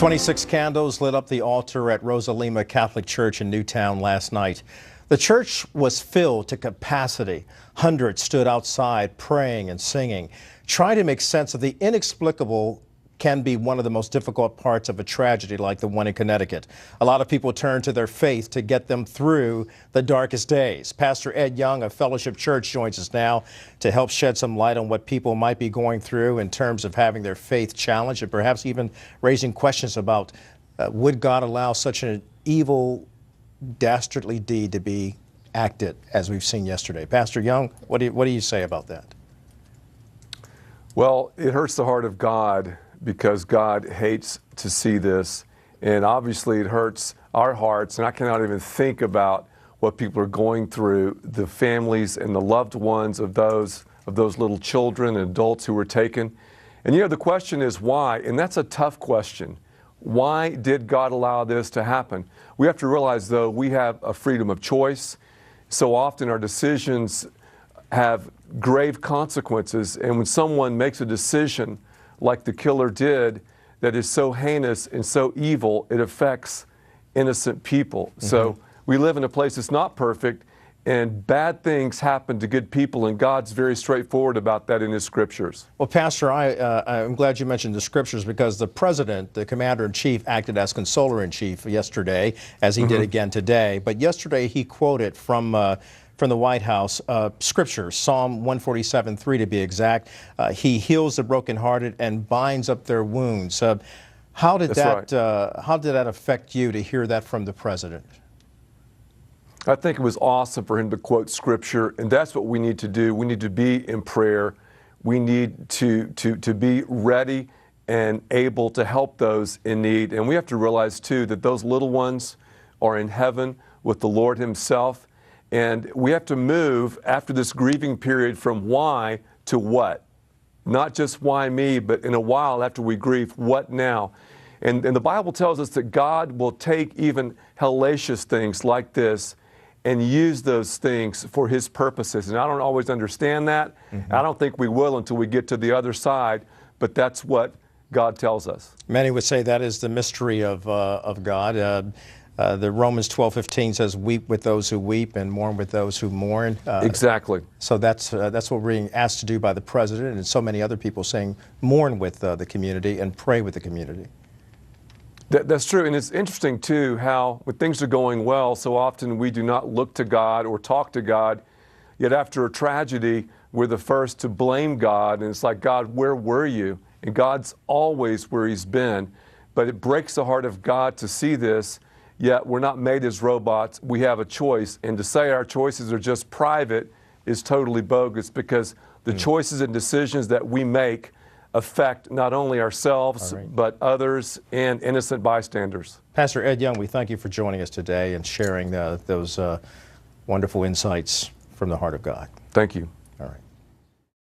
26 candles lit up the altar at Rosalima Catholic Church in Newtown last night. The church was filled to capacity. Hundreds stood outside praying and singing. Trying to make sense of the inexplicable can be one of the most difficult parts of a tragedy like the one in Connecticut. A lot of people turn to their faith to get them through the darkest days. Pastor Ed Young of Fellowship Church joins us now to help shed some light on what people might be going through in terms of having their faith challenged and perhaps even raising questions about would God allow such an evil, dastardly deed to be acted as we've seen yesterday. Pastor Young, what do you say about that? Well, it hurts the heart of God because God hates to see this, and obviously it hurts our hearts, and I cannot even think about what people are going through, the families and the loved ones of those little children and adults who were taken. And the question is why, and that's a tough question. Why did God allow this to happen? We have to realize, though, we have a freedom of choice. So often our decisions have grave consequences, and when someone makes a decision like the killer did that is so heinous and so evil, it affects innocent people. So we live in a place that's not perfect, and bad things happen to good people, and God's very straightforward about that in His Scriptures. Well, Pastor, I'm glad you mentioned the Scriptures, because the President, the Commander-in-Chief, acted as Consoler-in-Chief yesterday, as he did again today. But yesterday he quoted from the White House, Scripture, Psalm 147:3 to be exact. He heals the brokenhearted and binds up their wounds. How did that affect you to hear that from the President? I think it was awesome for him to quote Scripture, and that's what we need to do. We need to be in prayer. We need to be ready and able to help those in need. And we have to realize, too, that those little ones are in heaven with the Lord Himself. And we have to move after this grieving period from why to what. Not just why me, but in a while after we grieve, what now? And the Bible tells us that God will take even hellacious things like this and use those things for His purposes. And I don't always understand that. I don't think we will until we get to the other side, but that's what God tells us. Many would say that is the mystery of God. The Romans 12:15 says, "Weep with those who weep and mourn with those who mourn." Exactly. So that's what we're being asked to do by the President and so many other people, saying mourn with the community and pray with the community. That's true, and it's interesting too how when things are going well, so often we do not look to God or talk to God, yet after a tragedy, we're the first to blame God, and it's like, God, where were you? And God's always where He's been, but it breaks the heart of God to see this. Yet we're not made as robots. We have a choice. And to say our choices are just private is totally bogus, because the choices and decisions that we make affect not only ourselves, but others and innocent bystanders. Pastor Ed Young, we thank you for joining us today and sharing those wonderful insights from the heart of God. Thank you.